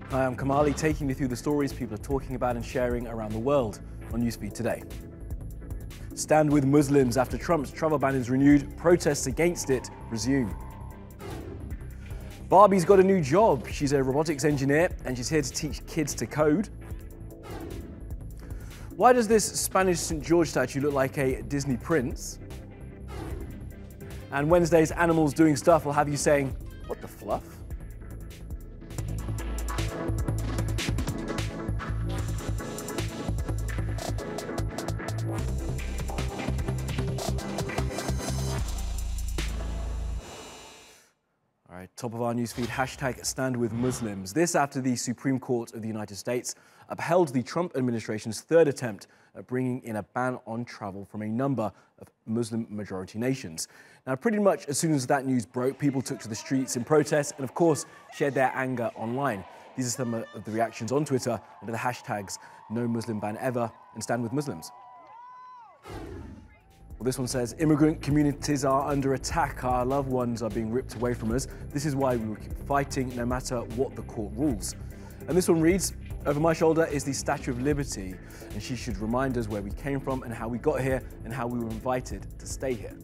Hi, I'm Kamali, taking you through the stories people are talking about and sharing around the world on NewsFeed today. Stand with Muslims after Trump's travel ban is renewed, protests against it resume. Barbie's got a new job. She's a robotics engineer and she's here to teach kids to code. Why does this Spanish St. George statue look like a Disney prince? And Wednesday's Animals Doing Stuff will have you saying, what the fluff? All right, top of our newsfeed, hashtag Stand With Muslims. This after the Supreme Court of the United States upheld the Trump administration's third attempt at bringing in a ban on travel from a number of Muslim-majority nations. Now, pretty much as soon as that news broke, people took to the streets in protest and, of course, shared their anger online. These are some of the reactions on Twitter under the hashtags No Muslim Ban Ever and Stand With Muslims. Well, this one says, immigrant communities are under attack. Our loved ones are being ripped away from us. This is why we will keep fighting no matter what the court rules. And this one reads, over my shoulder is the Statue of Liberty, and she should remind us where we came from and how we got here and how we were invited to stay here.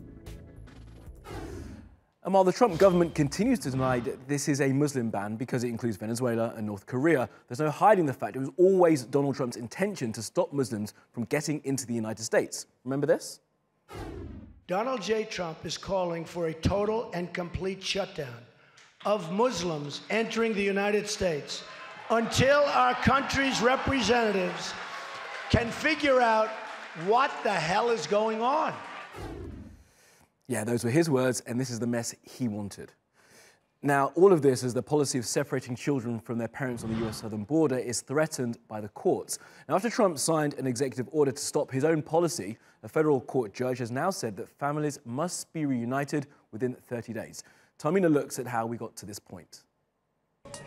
And while the Trump government continues to deny that this is a Muslim ban because it includes Venezuela and North Korea, there's no hiding the fact it was always Donald Trump's intention to stop Muslims from getting into the United States. Remember this? Donald J. Trump is calling for a total and complete shutdown of Muslims entering the United States until our country's representatives can figure out what the hell is going on. Yeah, those were his words, and this is the mess he wanted. Now, all of this as the policy of separating children from their parents on the US southern border is threatened by the courts. Now, after Trump signed an executive order to stop his own policy, a federal court judge has now said that families must be reunited within 30 days. Tamina looks at how we got to this point.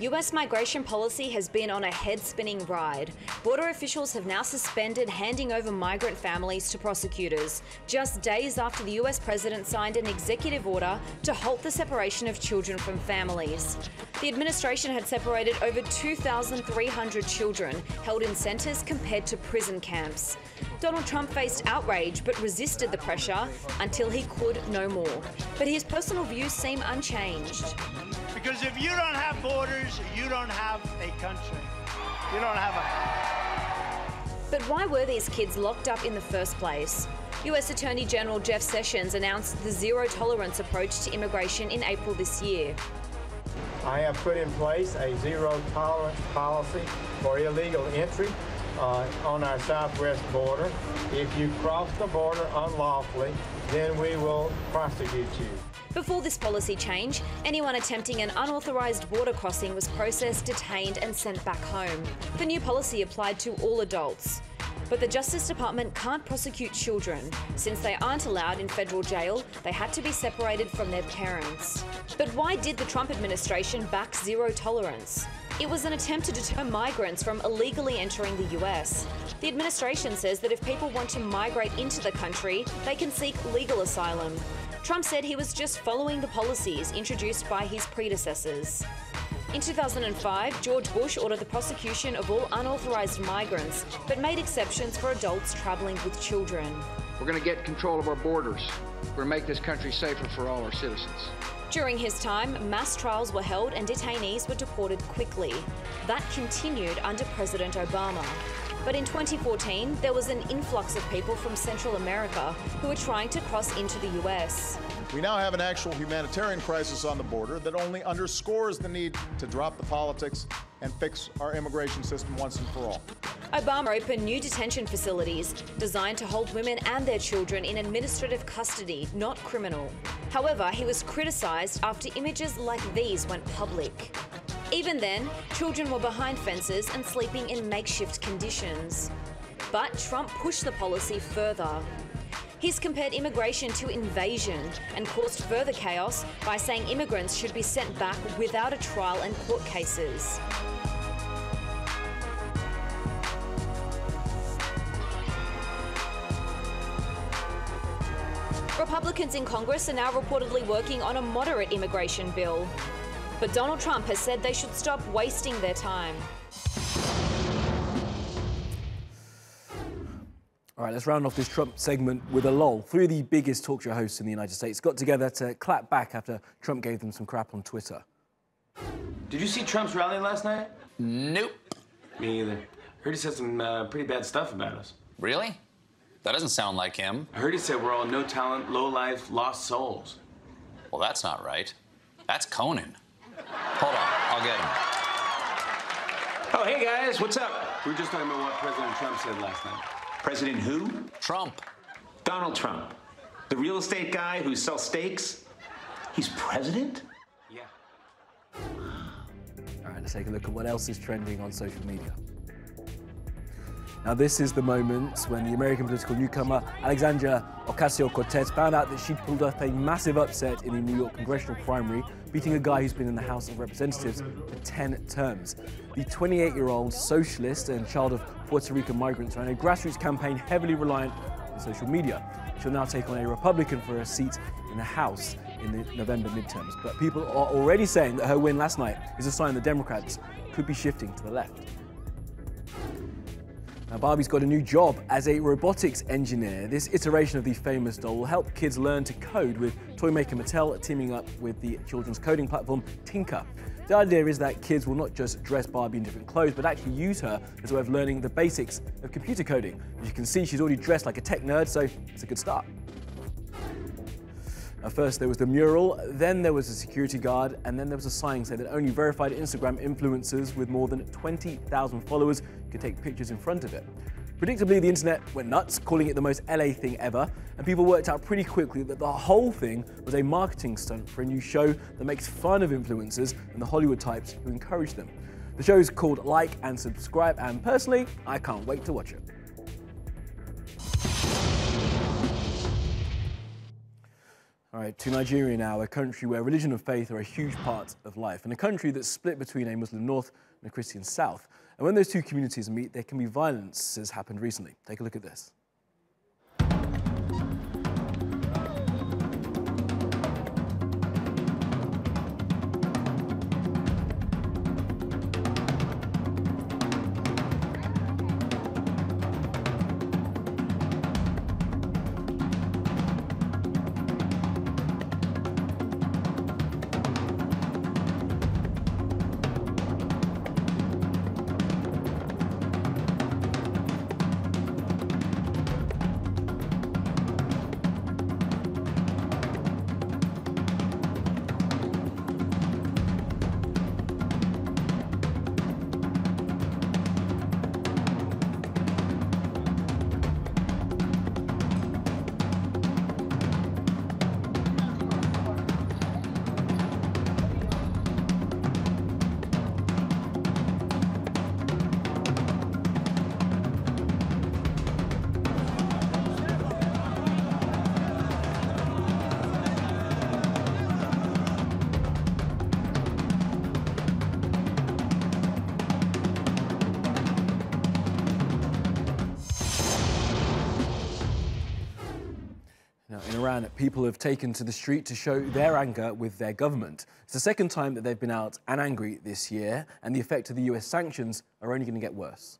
US migration policy has been on a head-spinning ride. Border officials have now suspended handing over migrant families to prosecutors, just days after the US president signed an executive order to halt the separation of children from families. The administration had separated over 2,300 children held in centres compared to prison camps. Donald Trump faced outrage but resisted the pressure until he could no more. But his personal views seem unchanged. Because if you don't have borders, you don't have a country. You don't have a... But why were these kids locked up in the first place? US Attorney General Jeff Sessions announced the zero-tolerance approach to immigration in April this year. I have put in place a zero-tolerance policy for illegal entry on our southwest border. If you cross the border unlawfully, then we will prosecute you. Before this policy change, anyone attempting an unauthorised border crossing was processed, detained and sent back home. The new policy applied to all adults. But the Justice Department can't prosecute children. Since they aren't allowed in federal jail, they had to be separated from their parents. But why did the Trump administration back zero tolerance? It was an attempt to deter migrants from illegally entering the US. The administration says that if people want to migrate into the country, they can seek legal asylum. Trump said he was just following the policies introduced by his predecessors. In 2005, George Bush ordered the prosecution of all unauthorised migrants, but made exceptions for adults travelling with children. We're going to get control of our borders. We're going to make this country safer for all our citizens. During his time, mass trials were held and detainees were deported quickly. That continued under President Obama. But in 2014, there was an influx of people from Central America who were trying to cross into the US. We now have an actual humanitarian crisis on the border that only underscores the need to drop the politics and fix our immigration system once and for all. Obama opened new detention facilities designed to hold women and their children in administrative custody, not criminal. However, he was criticised after images like these went public. Even then, children were behind fences and sleeping in makeshift conditions. But Trump pushed the policy further. He's compared immigration to invasion and caused further chaos by saying immigrants should be sent back without a trial and court cases. Republicans in Congress are now reportedly working on a moderate immigration bill. But Donald Trump has said they should stop wasting their time. All right, let's round off this Trump segment with a lull. Three of the biggest talk show hosts in the United States got together to clap back after Trump gave them some crap on Twitter. Did you see Trump's rally last night? Nope. Me either. Heard he said some pretty bad stuff about us. Really? That doesn't sound like him. I heard he said we're all no talent, low life, lost souls. Well, that's not right. That's Conan. Hold on, I'll get him. Oh, hey guys, what's up? We were just talking about what President Trump said last night. President who? Trump. Donald Trump. The real estate guy who sells steaks? He's president? Yeah. All right, let's take a look at what else is trending on social media. Now, this is the moment when the American political newcomer Alexandria OcasioCortez found out that she'd pulled off a massive upset in the New York congressional primary, beating a guy who's been in the House of Representatives for 10 terms. The 28-year-old socialist and child of Puerto Rican migrants ran a grassroots campaign heavily reliant on social media. She'll now take on a Republican for a seat in the House in the November midterms. But people are already saying that her win last night is a sign the Democrats could be shifting to the left. Now, Barbie's got a new job as a robotics engineer. This iteration of the famous doll will help kids learn to code, with toy maker Mattel teaming up with the children's coding platform Tinker. The idea is that kids will not just dress Barbie in different clothes, but actually use her as a way of learning the basics of computer coding. As you can see, she's already dressed like a tech nerd, so it's a good start. Now, first there was the mural, then there was a security guard, and then there was a sign saying that only verified Instagram influencers with more than 20,000 followers could take pictures in front of it. Predictably, the internet went nuts, calling it the most LA thing ever, and people worked out pretty quickly that the whole thing was a marketing stunt for a new show that makes fun of influencers and the Hollywood types who encourage them. The show is called Like and Subscribe, and personally, I can't wait to watch it. All right, to Nigeria now, a country where religion and faith are a huge part of life, and a country that's split between a Muslim north and a Christian south. And when those two communities meet, there can be violence, as happened recently. Take a look at this. In Iran, people have taken to the street to show their anger with their government. It's the second time that they've been out and angry this year, and the effect of the US sanctions are only going to get worse.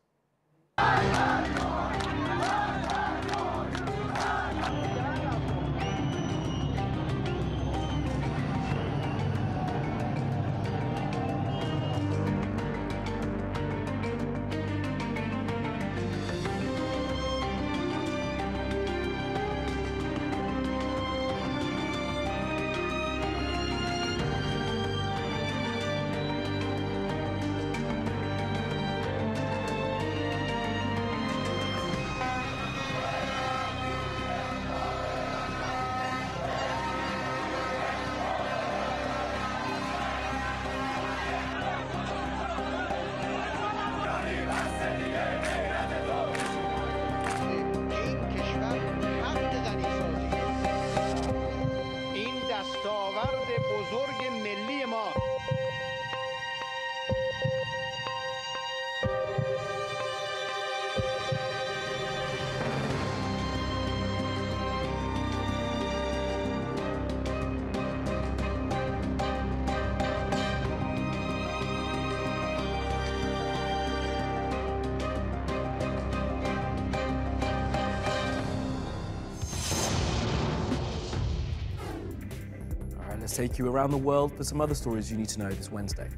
let's take you around the world for some other stories you need to know this Wednesday.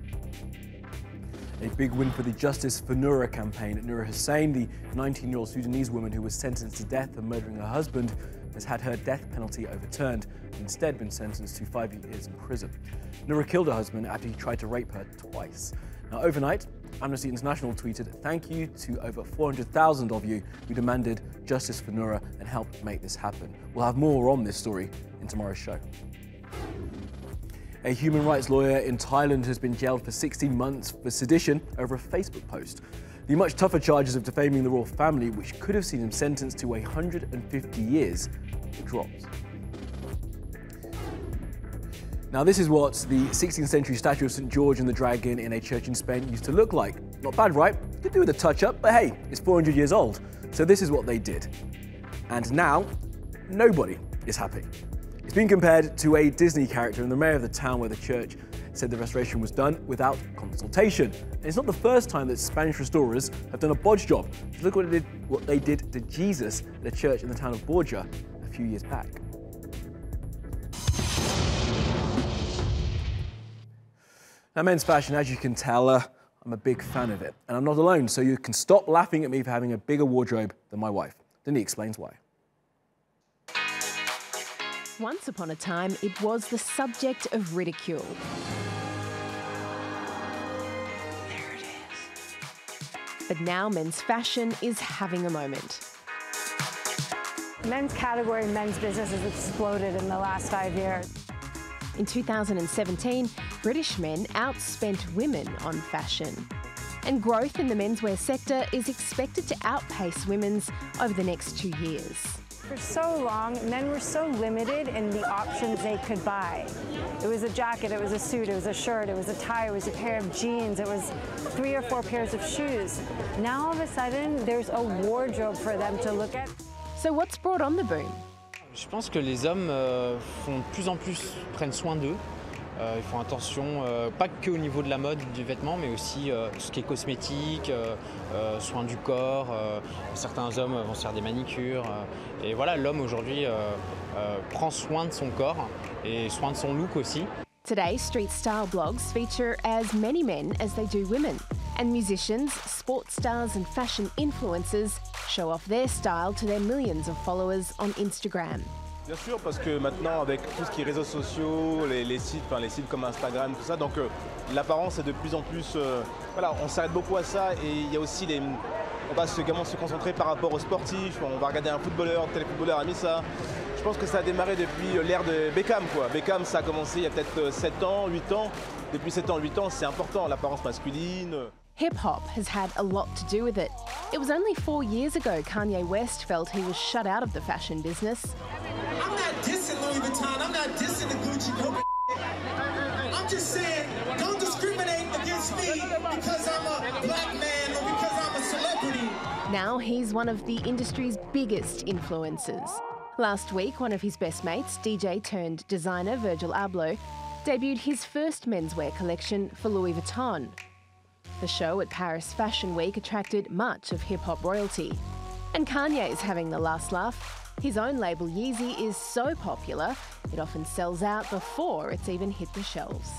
A big win for the Justice for Noura campaign. Noura Hussein, the 19-year-old Sudanese woman who was sentenced to death for murdering her husband, has had her death penalty overturned and instead been sentenced to 5 years in prison. Noura killed her husband after he tried to rape her twice. Now, overnight, Amnesty International tweeted, "Thank you to over 400,000 of you who demanded justice for Noura and helped make this happen." We'll have more on this story in tomorrow's show. A human rights lawyer in Thailand has been jailed for 16 months for sedition over a Facebook post. The much tougher charges of defaming the royal family, which could have seen him sentenced to 150 years, were dropped. Now, this is what the 16th century statue of St. George and the Dragon in a church in Spain used to look like. Not bad, right? Could do with a touch-up, but hey, it's 400 years old. So this is what they did. And now, nobody is happy. It's been compared to a Disney character, and the mayor of the town where the church said the restoration was done without consultation. And it's not the first time that Spanish restorers have done a bodge job. Just look what they did to Jesus at a church in the town of Borja a few years back. Now, men's fashion, as you can tell, I'm a big fan of it. And I'm not alone, so you can stop laughing at me for having a bigger wardrobe than my wife. Then he explains why. Once upon a time, it was the subject of ridicule. There it is. But now men's fashion is having a moment. Men's category, men's business has exploded in the last 5 years. In 2017, British men outspent women on fashion. And growth in the menswear sector is expected to outpace women's over the next 2 years. For so long, men were so limited in the options they could buy. It was a jacket, it was a suit, it was a shirt, it was a tie, it was a pair of jeans, it was 3 or 4 pairs of shoes. Now all of a sudden, there's a wardrobe for them to look at. So what's brought on the boom? Je pense que les hommes font de plus en plus, prennent soin d'eux. Ils font attention, pas que au niveau de la mode du vêtement, mais aussi tout ce qui est cosmétique, soins du corps. Certains hommes vont se faire des manicures. Et voilà, l'homme aujourd'hui prend soin de son corps et soin de son look aussi. Today, street style blogs feature as many men as they do women. And musicians, sports stars and fashion influencers show off their style to their millions of followers on Instagram. Bien sûr, parce que maintenant, avec tout ce qui est réseaux sociaux, les sites comme Instagram, tout ça, donc l'apparence est de plus en plus... voilà, on s'arrête beaucoup à ça et il y a aussi on va également se concentrer par rapport aux sportifs, on va regarder un footballeur, tel footballeur a mis ça. Je pense que ça a démarré depuis l'ère de Beckham, quoi. Beckham, ça a commencé il y a peut-être 7 ans, 8 ans. Depuis 7 ans, 8 ans, c'est important, l'apparence masculine. Hip-hop has had a lot to do with it. It was only 4 years ago Kanye West felt he was shut out of the fashion business. I'm not dissing Louis Vuitton, I'm not dissing the Gucci Coke. I'm just saying, don't discriminate against me because I'm a black man or because I'm a celebrity. Now he's one of the industry's biggest influencers. Last week, one of his best mates, DJ turned designer Virgil Abloh, debuted his first menswear collection for Louis Vuitton. The show at Paris Fashion Week attracted much of hip-hop royalty. And Kanye is having the last laugh. His own label Yeezy is so popular, it often sells out before it's even hit the shelves.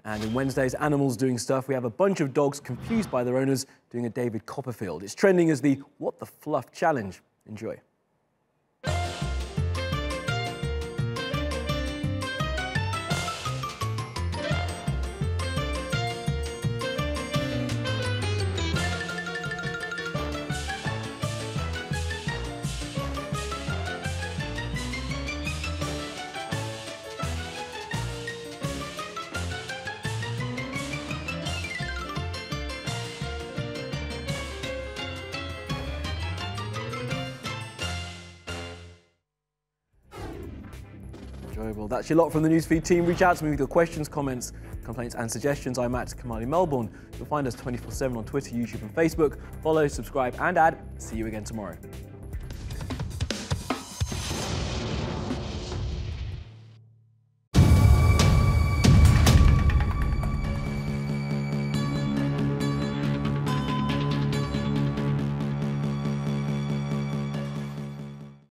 And in Wednesday's Animals Doing Stuff, we have a bunch of dogs confused by their owners doing a David Copperfield. It's trending as the What the Fluff Challenge. Enjoy. Enjoyable. That's your lot from the NewsFeed team. Reach out to me with your questions, comments, complaints and suggestions. I'm at Kamali Melbourne. You'll find us 24/7 on Twitter, YouTube and Facebook. Follow, subscribe and add. See you again tomorrow.